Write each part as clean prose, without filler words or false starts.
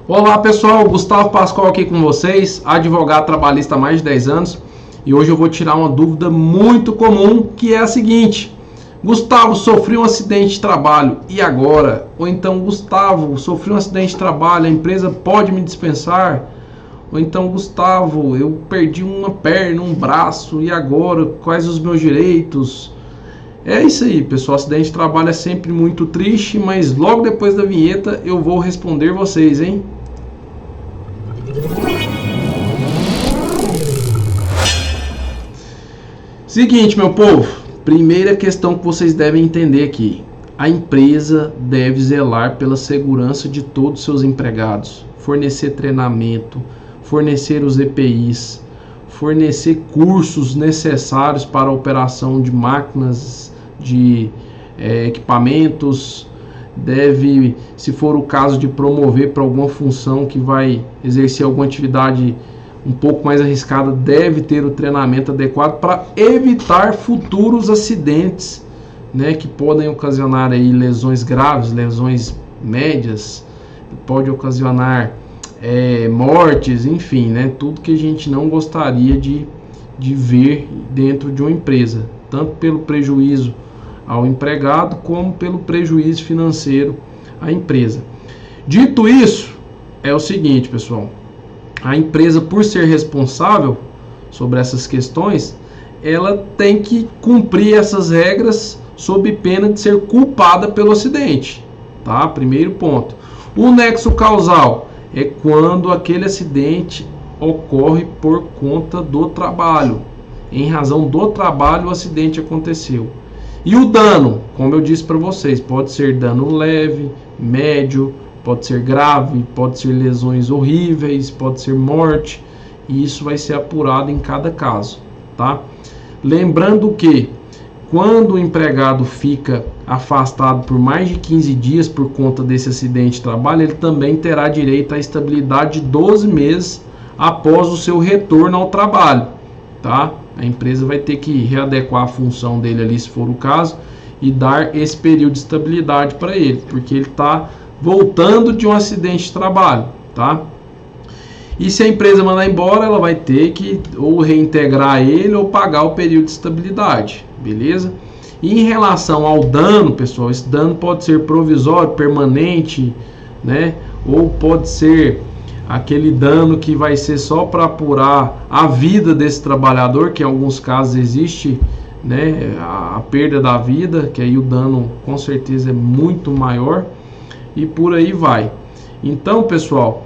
Olá pessoal, Gustavo Pascoal aqui com vocês, advogado trabalhista há mais de 10 anos, e hoje eu vou tirar uma dúvida muito comum, que é a seguinte: Gustavo, sofri um acidente de trabalho, e agora? Ou então, Gustavo, sofri um acidente de trabalho, a empresa pode me dispensar? Ou então, Gustavo, eu perdi uma perna, um braço, e agora? Quais os meus direitos? É isso aí, pessoal, acidente de trabalho é sempre muito triste, mas logo depois da vinheta eu vou responder vocês, hein? Seguinte, meu povo, primeira questão que vocês devem entender aqui: a empresa deve zelar pela segurança de todos os seus empregados, fornecer treinamento, fornecer os EPIs, fornecer cursos necessários para a operação de máquinas, de equipamentos, deve, se for o caso de promover para alguma função que vai exercer alguma atividade um pouco mais arriscada, deve ter o treinamento adequado para evitar futuros acidentes, né, que podem ocasionar aí lesões graves, lesões médias, pode ocasionar mortes, enfim, né, tudo que a gente não gostaria de ver dentro de uma empresa, tanto pelo prejuízo ao empregado como pelo prejuízo financeiro à empresa. Dito isso, é o seguinte, pessoal: a empresa, por ser responsável sobre essas questões, ela tem que cumprir essas regras sob pena de ser culpada pelo acidente, tá? Primeiro ponto. O nexo causal é quando aquele acidente ocorre por conta do trabalho. Em razão do trabalho, o acidente aconteceu. E o dano, como eu disse para vocês, pode ser dano leve, médio, pode ser grave, pode ser lesões horríveis, pode ser morte, e isso vai ser apurado em cada caso, tá? Lembrando que quando o empregado fica afastado por mais de 15 dias por conta desse acidente de trabalho, ele também terá direito à estabilidade de 12 meses após o seu retorno ao trabalho, tá? A empresa vai ter que readequar a função dele ali, se for o caso, e dar esse período de estabilidade para ele, porque ele está voltando de um acidente de trabalho, tá? E se a empresa mandar embora, ela vai ter que ou reintegrar ele ou pagar o período de estabilidade, beleza? E em relação ao dano, pessoal, esse dano pode ser provisório, permanente, né? Ou pode ser aquele dano que vai ser só para apurar a vida desse trabalhador, que em alguns casos existe, né, a perda da vida, que aí o dano com certeza é muito maior, e por aí vai. Então, pessoal,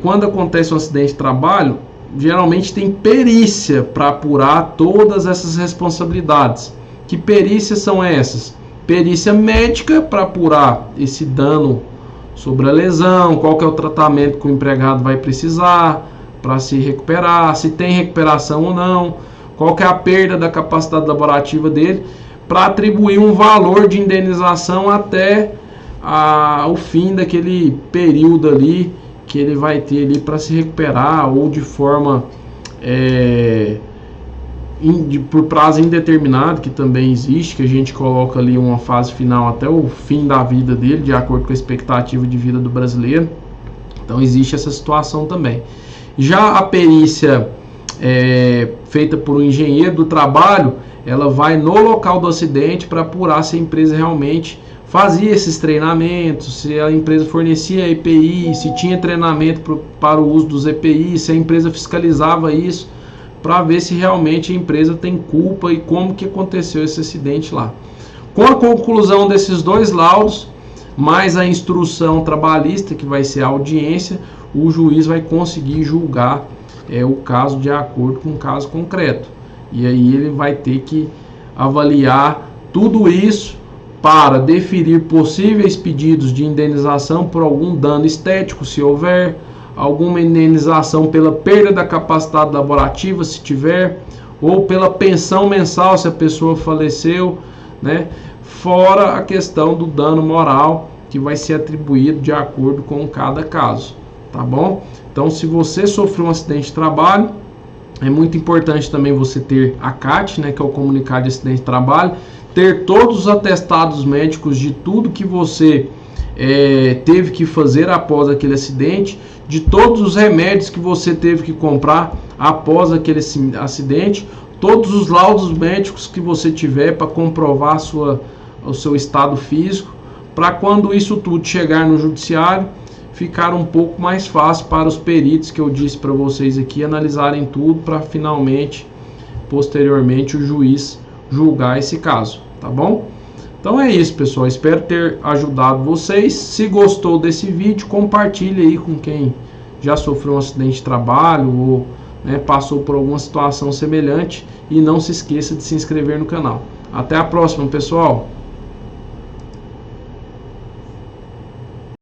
quando acontece um acidente de trabalho, geralmente tem perícia para apurar todas essas responsabilidades. Que perícias são essas? Perícia médica para apurar esse dano sobre a lesão, qual que é o tratamento que o empregado vai precisar para se recuperar, se tem recuperação ou não, qual que é a perda da capacidade laborativa dele, para atribuir um valor de indenização até o fim daquele período ali que ele vai ter ali para se recuperar, ou de forma por prazo indeterminado, que também existe, que a gente coloca ali uma fase final até o fim da vida dele, de acordo com a expectativa de vida do brasileiro. Então existe essa situação também. Já a perícia feita por um engenheiro do trabalho, ela vai no local do acidente para apurar se a empresa realmente fazia esses treinamentos, se a empresa fornecia EPI, se tinha treinamento para o uso dos EPI, se a empresa fiscalizava isso, para ver se realmente a empresa tem culpa e como que aconteceu esse acidente lá. Com a conclusão desses dois laudos, mais a instrução trabalhista, que vai ser a audiência, o juiz vai conseguir julgar o caso de acordo com o caso concreto. E aí ele vai ter que avaliar tudo isso para deferir possíveis pedidos de indenização por algum dano estético, se houver, alguma indenização pela perda da capacidade laborativa, se tiver, ou pela pensão mensal, se a pessoa faleceu, né? Fora a questão do dano moral, que vai ser atribuído de acordo com cada caso, tá bom? Então, se você sofreu um acidente de trabalho, é muito importante também você ter a CAT, né, que é o comunicado de acidente de trabalho, ter todos os atestados médicos de tudo que você teve que fazer após aquele acidente, de todos os remédios que você teve que comprar após aquele acidente, todos os laudos médicos que você tiver para comprovar o seu estado físico, para quando isso tudo chegar no judiciário, ficar um pouco mais fácil para os peritos que eu disse para vocês aqui analisarem tudo, para finalmente, posteriormente, o juiz julgar esse caso, tá bom? Então é isso, pessoal, espero ter ajudado vocês. Se gostou desse vídeo, compartilhe aí com quem já sofreu um acidente de trabalho ou passou por alguma situação semelhante, e não se esqueça de se inscrever no canal. Até a próxima, pessoal!